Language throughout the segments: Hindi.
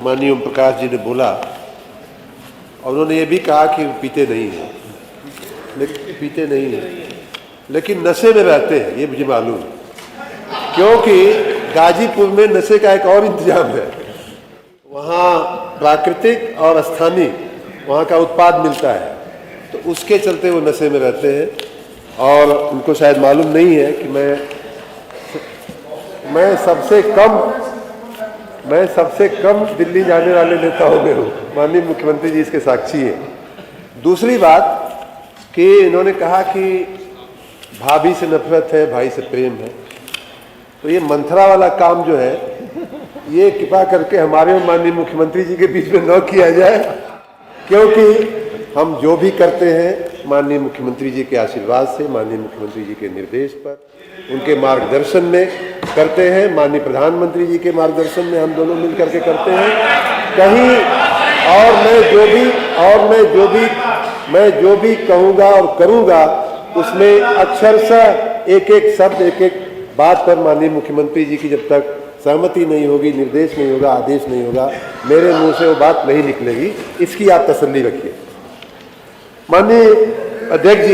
माननीय ओम प्रकाश जी ने बोला और उन्होंने ये भी कहा कि पीते नहीं हैं, लेकिन नशे में रहते हैं, ये मुझे मालूम है, क्योंकि गाजीपुर में नशे का एक और इंतजाम है। वहाँ प्राकृतिक और स्थानीय वहाँ का उत्पाद मिलता है, तो उसके चलते वो नशे में रहते हैं। और उनको शायद मालूम नहीं है कि मैं सबसे कम दिल्ली जाने वाले नेताओं में हूँ। माननीय मुख्यमंत्री जी इसके साक्षी हैं। दूसरी बात कि इन्होंने कहा कि भाभी से नफरत है, भाई से प्रेम है, तो ये मंथरा वाला काम जो है ये कृपा करके हमारे और माननीय मुख्यमंत्री जी के बीच में न किया जाए, क्योंकि हम जो भी करते हैं माननीय मुख्यमंत्री जी के आशीर्वाद से, माननीय मुख्यमंत्री जी के निर्देश पर, उनके मार्गदर्शन में करते हैं। माननीय प्रधानमंत्री जी के मार्गदर्शन में हम दोनों मिल करके करते हैं। कहीं और मैं जो भी कहूँगा और करूँगा उसमें अक्षरशः एक एक शब्द, एक एक बात पर माननीय मुख्यमंत्री जी की जब तक सहमति नहीं होगी, निर्देश नहीं होगा, आदेश नहीं होगा, मेरे मुंह से वो बात नहीं निकलेगी। इसकी आप तसल्ली रखिए। माननीय अध्यक्ष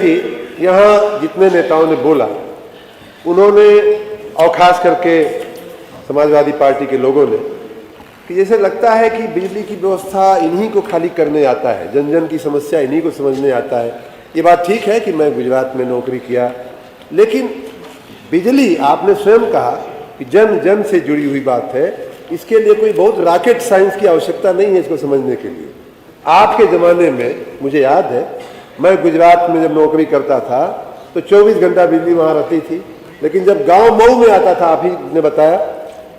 जी, यहाँ जितने नेताओं ने बोला उन्होंने, और खास करके समाजवादी पार्टी के लोगों ने, कि जैसे लगता है कि बिजली की व्यवस्था इन्हीं को खाली करने आता है, जन जन की समस्या इन्हीं को समझने आता है। ये बात ठीक है कि मैं गुजरात में नौकरी किया, लेकिन बिजली आपने स्वयं कहा कि जन जन से जुड़ी हुई बात है। इसके लिए कोई बहुत रॉकेट साइंस की आवश्यकता नहीं है इसको समझने के लिए। आपके ज़माने में मुझे याद है, मैं गुजरात में जब नौकरी करता था तो 24 घंटा बिजली वहाँ रहती थी, लेकिन जब गांव मऊ में आता था, आप ही ने बताया,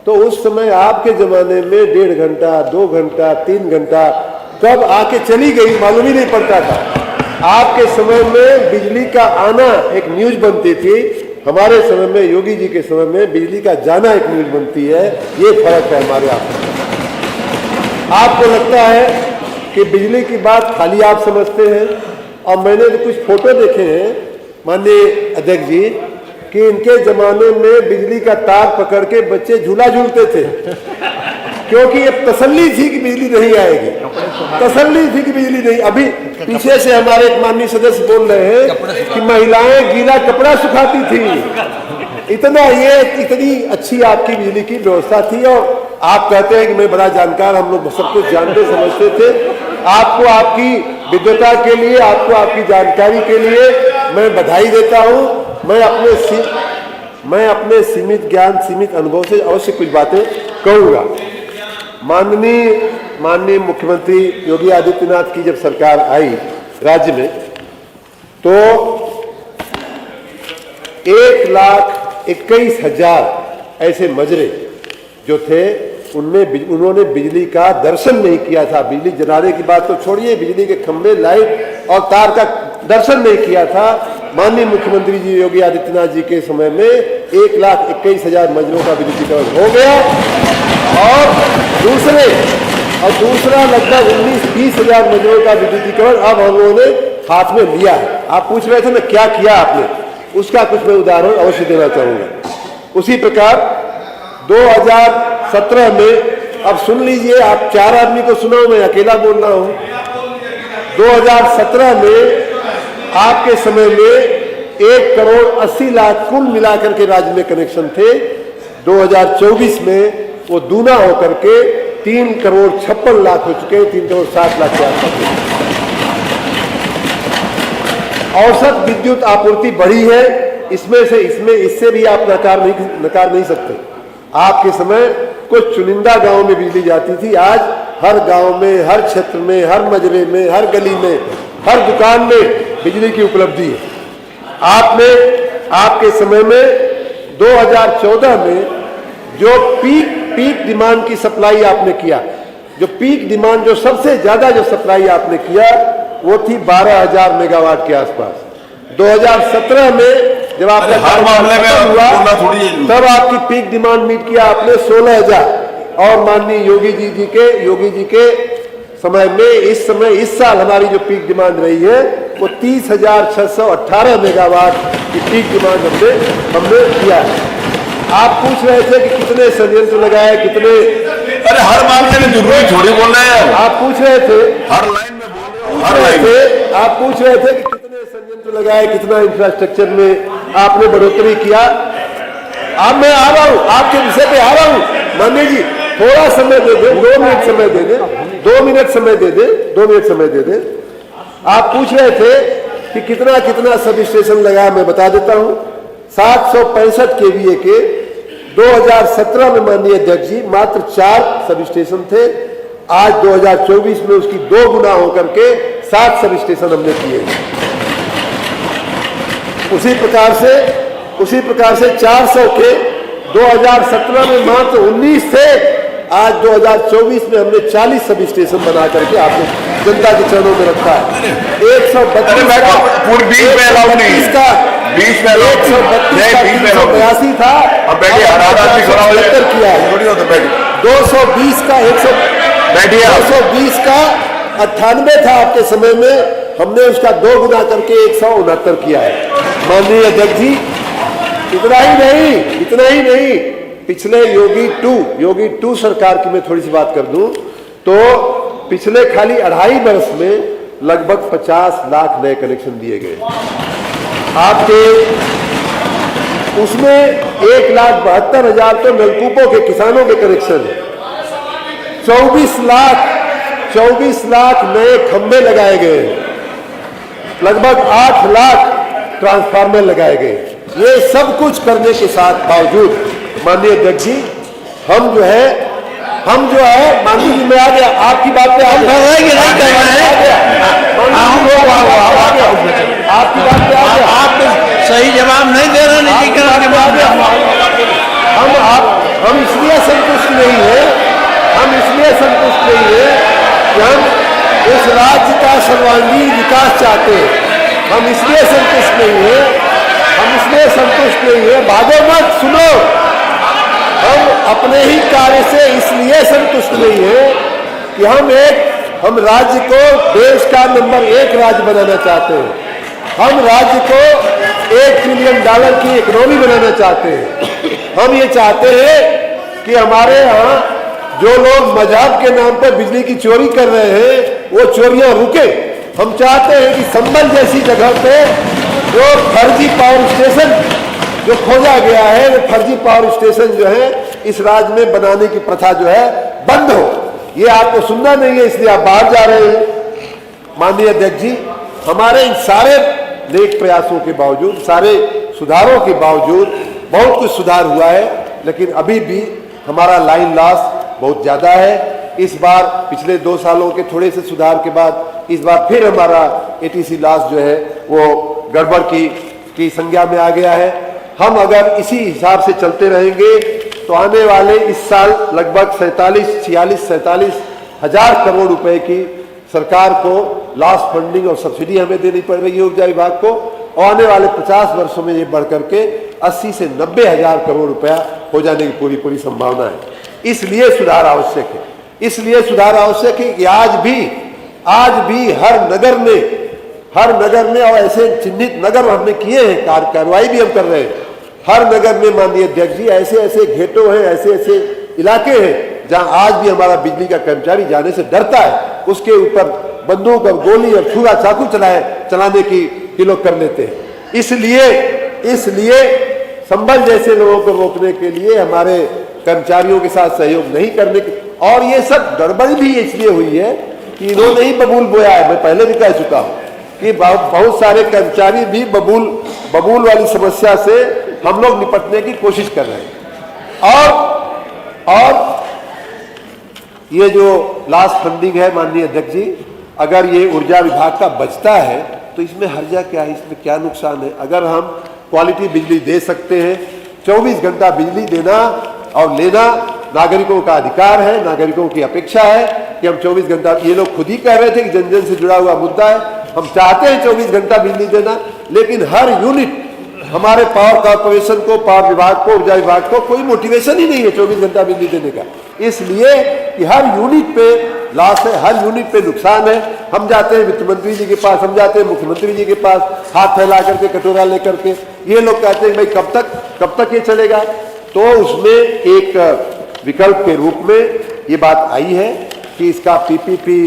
तो उस समय आपके ज़माने में 1.5 घंटा, 2 घंटा, 3 घंटा कब आके चली गई मालूम ही नहीं पड़ता था। आपके समय में बिजली का आना एक न्यूज़ बनती थी, हमारे समय में, योगी जी के समय में बिजली का जाना एक न्यूज़ बनती है। ये फर्क है हमारे आपको लगता है कि बिजली की बात खाली आप समझते हैं, और मैंने तो कुछ फोटो देखे हैं माननीय अध्यक्ष जी कि इनके जमाने में बिजली का तार पकड़ के बच्चे झूला झूलते थे, क्योंकि ये तसल्ली थी कि बिजली नहीं आएगी, तसल्ली थी कि बिजली नहीं। अभी पीछे से हमारे एक माननीय सदस्य बोल रहे हैं कि महिलाएं गीला कपड़ा सुखाती थी। इतनी अच्छी आपकी बिजली की व्यवस्था थी। और आप कहते हैं कि मैं बड़ा जानकार, हम लोग सब कुछ जानते समझते थे। आपको आपकी विद्वता के लिए, आपको आपकी जानकारी के लिए मैं बधाई देता हूँ। मैं अपने सीमित ज्ञान, सीमित अनुभव से अवश्य कुछ बातें कहूँगा। माननीय मुख्यमंत्री योगी आदित्यनाथ की जब सरकार आई राज्य में, तो 1,21,000 ऐसे मजरे जो थे उनमें उन्होंने बिजली का दर्शन नहीं किया था। बिजली जलाने की बात तो छोड़िए, बिजली के खंभे, लाइट और तार का दर्शन नहीं किया था। माननीय मुख्यमंत्री जी योगी आदित्यनाथ जी के समय में 1,21,000 मजरों का विद्युतीकरण हो गया, और दूसरा लगभग 19-20,000 मजरों का विद्युतीकरण अब हम लोगों ने हाथ में लिया है। आप पूछ रहे थे ना क्या किया आपने, उसका कुछ मैं उदाहरण अवश्य देना चाहूँगा। उसी प्रकार 2017 में, अब सुन लीजिए, आप 4 आदमी को सुनाओ, मैं अकेला बोल रहा हूँ। 2017 में आपके समय में 1,80,00,000 कुल मिलाकर के राज्य में कनेक्शन थे। 2024 में वो दूना होकर के 3,56,00,000 हो चुके हैं, 3,60,00,000 के आसपास। औसत विद्युत आपूर्ति बढ़ी है, इससे भी आप नकार नहीं सकते। आपके समय कुछ चुनिंदा गांव में बिजली जाती थी, आज हर गांव में, हर क्षेत्र में, हर मजरे में, हर गली में, हर दुकान में बिजली की उपलब्धि है। आपके समय में 2014 में जो पीक डिमांड की सप्लाई आपने किया, जो पीक डिमांड, जो सबसे ज्यादा जो सप्लाई आपने किया, वो थी 12,000 मेगावाट के आसपास। 2017 में जब आपका हर मामले में हुआ, तब आपकी पीक डिमांड मीट किया आपने 16,000। और माननीय योगी जी के समय में इस साल हमारी जो पीक डिमांड रही है वो 30,618 मेगावाट की पीक डिमांड हमने किया है। आप पूछ रहे थे कि कितने षड्यंत्र लगाए, कितने, अरे हर मामले में जरूरी थोड़ी बोल रहे हैं, आप पूछ रहे थे, हर लाइन में बोल रहे हो, पूछ हर रहे लाइन में। थे, आप पूछ रहे थे कि कितने षड्यंत्र लगाए, कितना इंफ्रास्ट्रक्चर में आपने बढ़ोतरी किया। अब मैं आ रहा हूं, आपके विषय पे आ रहा हूं। माननीय जी थोड़ा समय दे दे, 2 मिनट समय दे दे, 2 मिनट समय दे दे, 2 मिनट समय दे दे। आप पूछ रहे थे कि कितना कितना सब स्टेशन लगाया, मैं बता देता हूं। 765 केवीए के 2017 में माननीय अध्यक्ष जी मात्र 4 सब स्टेशन थे। आज 2024 में उसकी 2 गुना होकर के 7 सब स्टेशन हमने किए। उसी प्रकार से 400 के 2017 में मात्र 19 थे। आज 2024 में हमने 40 सब स्टेशन बना करके आपको जनता के चरणों में रखा है। 132 का पूरे 20 में अलाउ नहीं, 20 में 132 था, अब बैठिए, किया है। 220 का 220 का 98 था आपके समय में, हमने उसका 2 गुना करके 169 किया है। माननीय अध्यक्ष जी इतना ही नहीं, पिछले योगी 2 सरकार की मैं थोड़ी सी बात कर दूं तो पिछले खाली 2.5 वर्ष में लगभग 50 लाख नए कनेक्शन दिए गए आपके। उसमें 1,72,000 तो नलकूपों के किसानों के कनेक्शन है। 24 लाख नए खंभे लगाए गए, लगभग 8 लाख ट्रांसफार्मर लगाए गए। ये सब कुछ करने के साथ बावजूद माननीय अध्यक्ष जी हम जो है माननीय जी मैं आ गया आपकी बात पे, हम रहेंगे नहीं कर रहे हैं, आपकी बात पे आ गया, आप सही जवाब नहीं दे रहे, निजीकरण के बाद हम इसलिए संतुष्ट नहीं है कि हम इस राज्य का सर्वांगीण विकास चाहते हैं। हम इसलिए संतुष्ट नहीं है, भागो मत, सुनो, हम अपने ही कार्य से इसलिए संतुष्ट नहीं है कि हम राज्य को देश का नंबर 1 राज्य बनाना चाहते हैं। हम राज्य को $1 ट्रिलियन की इकोनॉमी बनाना चाहते हैं। हम ये चाहते हैं कि हमारे यहाँ जो लोग मजहब के नाम पर बिजली की चोरी कर रहे हैं वो चोरियां रुके। हम चाहते हैं कि संभल जैसी जगह पे जो फर्जी पावर स्टेशन जो खोजा गया है, वो फर्जी पावर स्टेशन जो है इस राज्य में बनाने की प्रथा जो है बंद हो। ये आपको सुनना नहीं है, इसलिए आप बाहर जा रहे हैं। माननीय अध्यक्ष जी हमारे इन सारे नेक प्रयासों के बावजूद, सारे सुधारों के बावजूद बहुत कुछ सुधार हुआ है, लेकिन अभी भी हमारा लाइन लॉस बहुत ज्यादा है। इस बार पिछले 2 सालों के थोड़े से सुधार के बाद इस बार फिर हमारा ATC लॉस जो है वो गड़बड़ की संज्ञा में आ गया है। हम अगर इसी हिसाब से चलते रहेंगे तो आने वाले इस साल लगभग 46 हजार करोड़ रुपए की सरकार को लॉस फंडिंग और सब्सिडी हमें देनी पड़ रही है ऊर्जा विभाग को, और आने वाले 50 वर्षों में ये बढ़ करके 80 से 90 हजार करोड़ रुपया हो जाने की पूरी संभावना है। इसलिए सुधार आवश्यक है कि आज भी हर नगर में और ऐसे चिन्हित नगर हमने किए हैं, कार्रवाई भी हम कर रहे हैं। हर नगर में माननीय अध्यक्ष जी ऐसे घेटों हैं, ऐसे इलाके हैं जहां आज भी हमारा बिजली का कर्मचारी जाने से डरता है। उसके ऊपर बंदूक और गोली और छुरा चाकू चलाने की लोग कर लेते हैं। इसलिए संभल जैसे लोगों को रोकने के लिए हमारे कर्मचारियों के साथ सहयोग नहीं करने के, और ये सब गड़बड़ी भी इसलिए हुई है कि इन्होंने ही बबूल बोया है। मैं पहले भी कह चुका हूं कि बहुत सारे कर्मचारी भी बबूल वाली समस्या से हम लोग निपटने की कोशिश कर रहे हैं। और ये जो लास्ट फंडिंग है माननीय अध्यक्ष जी, अगर ये ऊर्जा विभाग का बचता है तो इसमें हर्जा क्या है, इसमें क्या नुकसान है? अगर हम क्वालिटी बिजली दे सकते हैं, 24 घंटा बिजली देना और लेना नागरिकों का अधिकार है, नागरिकों की अपेक्षा है कि हम 24 घंटा, ये लोग खुद ही कह रहे थे कि जन जन से जुड़ा हुआ मुद्दा है, हम चाहते हैं 24 घंटा बिजली देना, लेकिन हर यूनिट हमारे पावर कॉर्पोरेशन को, पावर विभाग को, ऊर्जा विभाग को कोई मोटिवेशन ही नहीं है 24 घंटा बिजली देने का, इसलिए कि हर यूनिट पे लॉस है, हर यूनिट पे नुकसान है। हम जाते हैं वित्त मंत्री जी के पास, हम जाते हैं मुख्यमंत्री जी के पास, हाथ फैला करके, कटोरा लेकर के, ये लोग कहते हैं भाई कब तक ये चलेगा? तो उसमें एक विकल्प के रूप में ये बात आई है कि इसका पीपीपी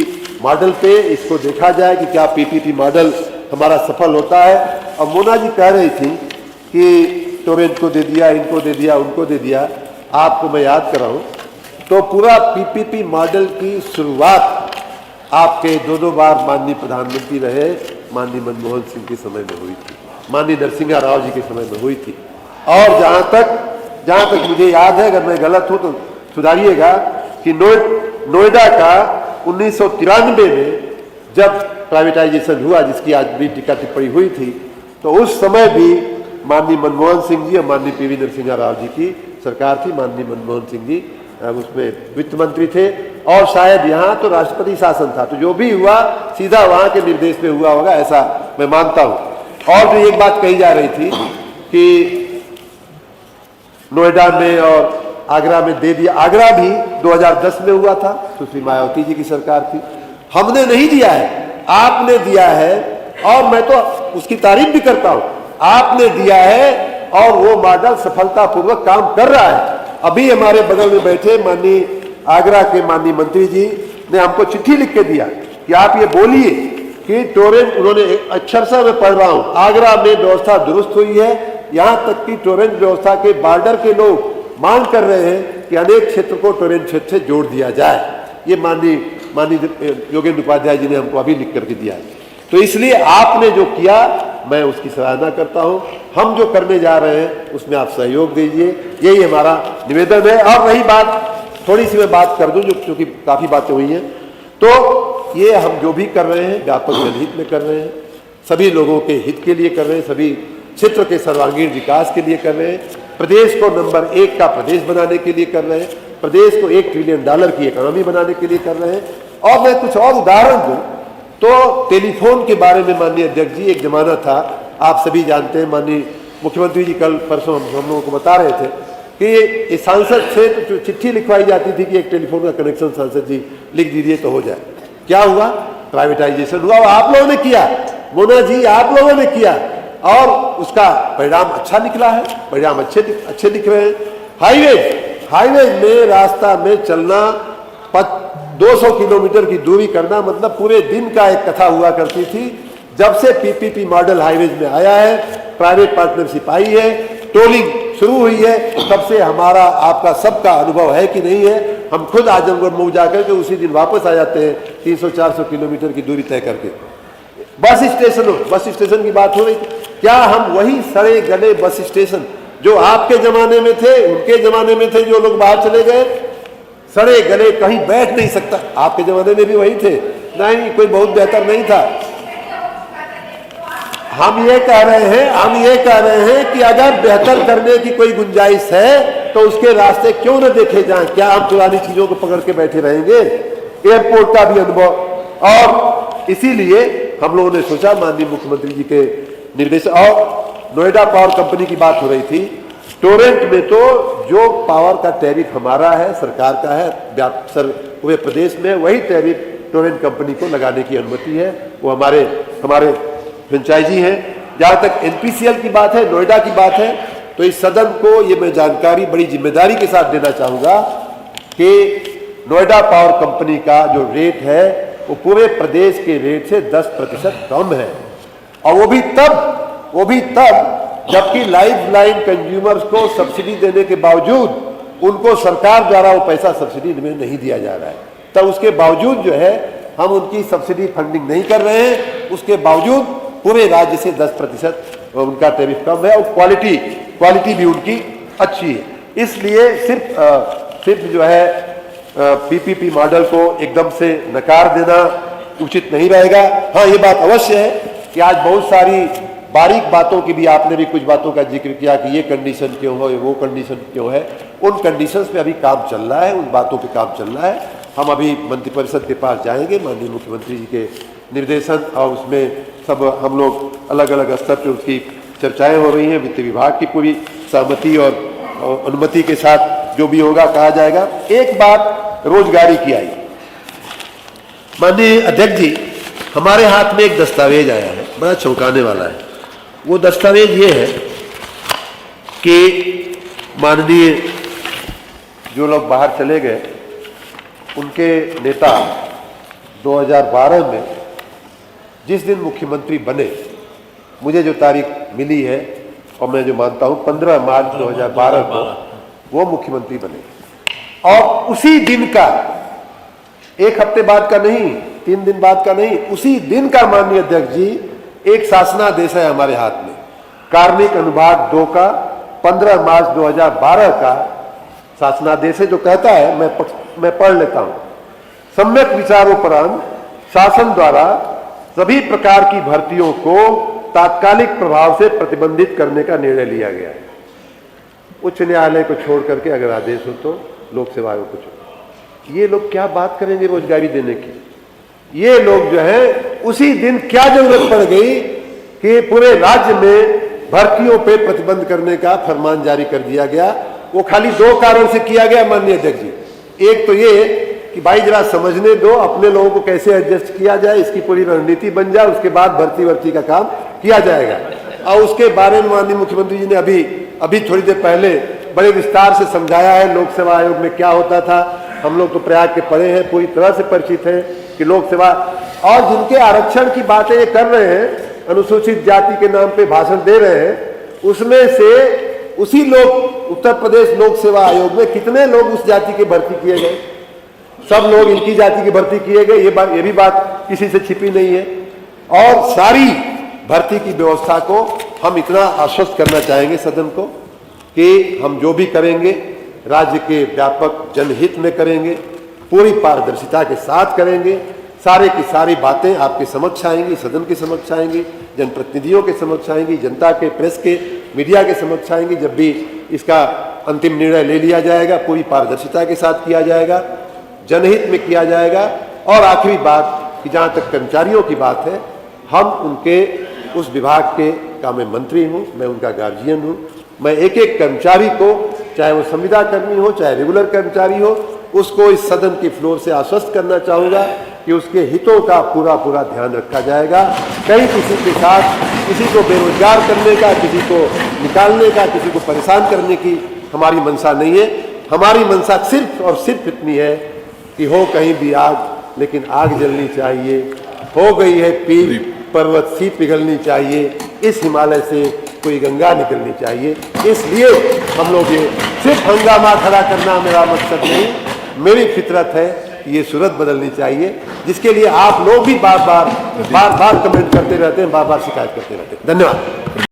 मॉडल पे इसको देखा जाए कि क्या पीपीपी मॉडल हमारा सफल होता है। अब मोना जी कह रही थी कि टोरेंट को दे दिया, इनको दे दिया, उनको दे दिया। आपको मैं याद कराऊं तो पूरा पीपीपी मॉडल की शुरुआत आपके दो बार माननीय प्रधानमंत्री रहे माननीय मनमोहन सिंह के समय में हुई थी, माननीय नरसिंह राव जी के समय में हुई थी। और जहां तक मुझे याद है, अगर मैं गलत हूं तो सुधारिएगा, कि नोएडा का 1993 में जब प्राइवेटाइजेशन हुआ, जिसकी आज भी टीका टिप्पणी हुई थी, तो उस समय भी माननीय मनमोहन सिंह जी और माननीय पीवी नरसिंह राव जी की सरकार थी। माननीय मनमोहन सिंह जी उसमें वित्त मंत्री थे और शायद यहाँ तो राष्ट्रपति शासन था, तो जो भी हुआ सीधा वहाँ के निर्देश में हुआ होगा, ऐसा मैं मानता हूँ। और जो एक बात कही जा रही थी कि नोएडा में और आगरा में दे दिया, आगरा भी 2010 में हुआ था, सुश्री मायावती जी की सरकार थी। हमने नहीं दिया है, आपने दिया है, और मैं तो उसकी तारीफ भी करता हूँ। आपने दिया है और वो मॉडल सफलतापूर्वक काम कर रहा है। अभी हमारे बगल में बैठे माननीय आगरा के माननीय मंत्री जी ने हमको चिट्ठी लिख के दिया कि आप ये बोलिए कि टोरेंट, उन्होंने अक्षरशः मैं पढ़ रहा हूँ, आगरा में व्यवस्था दुरुस्त हुई है, यहाँ तक कि टोरेंट व्यवस्था के बॉर्डर के लोग मांग कर रहे हैं कि अनेक क्षेत्र को टोरेंट क्षेत्र से जोड़ दिया जाए। ये माननीय योगेंद्र उपाध्याय जी ने हमको अभी लिख करके दिया है। तो इसलिए आपने जो किया मैं उसकी सराहना करता हूं। हम जो करने जा रहे हैं उसमें आप सहयोग दीजिए, यही हमारा निवेदन है। और रही बात, थोड़ी सी मैं बात कर दूं, जो क्योंकि काफ़ी बातें हुई हैं, तो ये हम जो भी कर रहे हैं व्यापक जनहित में कर रहे हैं, सभी लोगों के हित के लिए कर रहे हैं, सभी क्षेत्र के सर्वांगीण विकास के लिए कर रहे हैं, प्रदेश को नंबर 1 का प्रदेश बनाने के लिए कर रहे हैं, प्रदेश को $1 ट्रिलियन की इकोनॉमी बनाने के लिए कर रहे हैं। और मैं कुछ और उदाहरण दूं तो टेलीफोन के बारे में माननीय अध्यक्ष जी, एक जमाना था, आप सभी जानते हैं, माननीय मुख्यमंत्री जी कल परसों हम लोगों को बता रहे थे कि सांसद से तो चिट्ठी लिखवाई जाती थी कि एक टेलीफोन का कनेक्शन सांसद जी लिख दीजिए तो हो जाए। क्या हुआ? प्राइवेटाइजेशन हुआ, और आप लोगों ने किया, मोना जी आप लोगों ने किया, और उसका परिणाम अच्छा निकला है, परिणाम अच्छे दिख रहे हैं। हाईवे में रास्ता में चलना, 200 किलोमीटर की दूरी करना, मतलब पूरे दिन का एक कथा हुआ करती थी। जब से पीपीपी मॉडल हाईवेज में आया है, प्राइवेट पार्टनरशिप आई है, टोलिंग शुरू हुई है, तब से हमारा आपका सबका अनुभव है कि नहीं है, हम खुद आजमगढ़ मऊ जाकर के उसी दिन वापस आ जाते हैं 300-400 किलोमीटर की दूरी तय करके। बस स्टेशन की बात हो रही थी, क्या हम वही सड़े गले बस स्टेशन जो आपके जमाने में थे, उनके जमाने में थे, जो लोग बाहर चले गए, सड़े गले, कहीं बैठ नहीं सकता, आपके जमाने में भी वही थे? नहीं, कोई बहुत बेहतर नहीं था। हम ये कह रहे हैं कि अगर बेहतर करने की कोई गुंजाइश है तो उसके रास्ते क्यों न देखे जाएं? क्या हम पुरानी चीजों को पकड़ के बैठे रहेंगे? एयरपोर्ट का भी अनुभव, और इसीलिए हम लोगों ने सोचा, माननीय मुख्यमंत्री जी के निर्देश, और नोएडा पावर कंपनी की बात हो रही थी, टोरेंट में तो जो पावर का टैरिफ हमारा है, सरकार का है, पूरे प्रदेश में वही टैरिफ टोरेंट कंपनी को लगाने की अनुमति है। वो हमारे फ्रेंचाइजी हैं। जहाँ तक एनपीसीएल की बात है, नोएडा की बात है, तो इस सदन को ये मैं जानकारी बड़ी जिम्मेदारी के साथ देना चाहूँगा कि नोएडा पावर कंपनी का जो रेट है वो पूरे प्रदेश के रेट से 10% कम है, और वो भी तब जबकि लाइफ लाइन कंज्यूमर्स को सब्सिडी देने के बावजूद उनको सरकार द्वारा वो पैसा सब्सिडी में नहीं दिया जा रहा है। तब उसके बावजूद जो है हम उनकी सब्सिडी फंडिंग नहीं कर रहे हैं, उसके बावजूद पूरे राज्य से 10% उनका टैरिफ कम है, और क्वालिटी भी उनकी अच्छी है। इसलिए सिर्फ जो है पीपीपी मॉडल को एकदम से नकार देना उचित नहीं रहेगा। हाँ, ये बात अवश्य है कि आज बहुत सारी बारीक बातों की भी, आपने भी कुछ बातों का जिक्र किया कि ये कंडीशन क्यों हो, वो कंडीशन क्यों है, उन कंडीशंस पे अभी काम चल रहा है, उन बातों पे काम चल रहा है। हम अभी मंत्रिपरिषद के पास जाएंगे, माननीय मुख्यमंत्री जी के निर्देशन, और उसमें सब हम लोग अलग अलग स्तर पर उसकी चर्चाएं हो रही हैं, वित्त विभाग की पूरी सहमति और अनुमति के साथ जो भी होगा कहा जाएगा। एक बात रोजगारी की आई, माननीय अध्यक्ष जी, हमारे हाथ में एक दस्तावेज आया है, बड़ा चौंकाने वाला है। वो दस्तावेज ये है कि माननीय जो लोग बाहर चले गए, उनके नेता 2012 में जिस दिन मुख्यमंत्री बने, मुझे जो तारीख मिली है और मैं जो मानता हूं 15 मार्च 2012 को वो मुख्यमंत्री बने, और उसी दिन का, एक हफ्ते बाद का नहीं, 3 दिन बाद का नहीं, उसी दिन का माननीय अध्यक्ष जी एक शासनादेश है हमारे हाथ में, कार्मिक अनुभाग 2 का 15 मार्च 2012 का शासनादेश है, जो कहता है, मैं पढ़ लेता हूं। सम्यक विचारोपरांत शासन द्वारा सभी प्रकार की भर्तियों को तात्कालिक प्रभाव से प्रतिबंधित करने का निर्णय लिया गया है। उच्च न्यायालय को छोड़ करके अगर आदेश हो तो लोक सेवा आयोग को छोड़। ये लोग क्या बात करेंगे रोजगारी देने की? ये लोग जो है, उसी दिन क्या जरूरत पड़ गई कि पूरे राज्य में भर्तियों पे प्रतिबंध करने का फरमान जारी कर दिया गया? वो खाली 2 कारण से किया गया माननीय अध्यक्ष जी। एक तो ये कि भाई जरा समझने दो, अपने लोगों को कैसे एडजस्ट किया जाए, इसकी पूरी रणनीति बन जाए, उसके बाद भर्ती का काम किया जाएगा। और उसके बारे में माननीय मुख्यमंत्री जी ने अभी थोड़ी देर पहले बड़े विस्तार से समझाया है लोक सेवा आयोग में क्या होता था। हम लोग तो प्रयाग के पढ़े हैं, पूरी तरह से परिचित हैं कि लोक सेवा, और जिनके आरक्षण की बातें ये कर रहे हैं, अनुसूचित जाति के नाम पे भाषण दे रहे हैं, उसमें से उसी लोग उत्तर प्रदेश लोक सेवा आयोग में कितने लोग उस जाति के भर्ती किए गए? सब लोग इनकी जाति की भर्ती किए गए, ये भी बात किसी से छिपी नहीं है। और सारी भर्ती की व्यवस्था को हम इतना आश्वस्त करना चाहेंगे सदन को कि हम जो भी करेंगे राज्य के व्यापक जनहित में करेंगे, पूरी पारदर्शिता के साथ करेंगे। सारे की सारी बातें आपके समक्ष आएंगी, सदन के समक्ष आएंगी, जनप्रतिनिधियों के समक्ष आएंगी, जनता के, प्रेस के, मीडिया के समक्ष आएंगी। जब भी इसका अंतिम निर्णय ले लिया जाएगा, पूरी पारदर्शिता के साथ किया जाएगा, जनहित में किया जाएगा। और आखिरी बात कि जहाँ तक कर्मचारियों की बात है, हम उनके उस विभाग के का मैं मंत्री हूँ, मैं उनका गार्जियन हूँ। मैं एक एक कर्मचारी को, चाहे वो संविदा कर्मी हो, चाहे रेगुलर कर्मचारी हो, उसको इस सदन की फ्लोर से आश्वस्त करना चाहूँगा कि उसके हितों का पूरा ध्यान रखा जाएगा। कहीं किसी के साथ किसी को बेरोजगार करने का, किसी को निकालने का, किसी को परेशान करने की हमारी मंशा नहीं है। हमारी मंशा सिर्फ और सिर्फ इतनी है कि हो कहीं भी आग, लेकिन आग जलनी चाहिए। हो गई है पीर, पर्वत सी पिघलनी चाहिए, इस हिमालय से कोई गंगा निकलनी चाहिए। इसलिए हम लोग ये सिर्फ हंगामा खड़ा करना मेरा मकसद नहीं, मेरी फितरत है कि ये सूरत बदलनी चाहिए, जिसके लिए आप लोग भी बार बार कमेंट करते रहते हैं, बार बार शिकायत करते रहते हैं। धन्यवाद।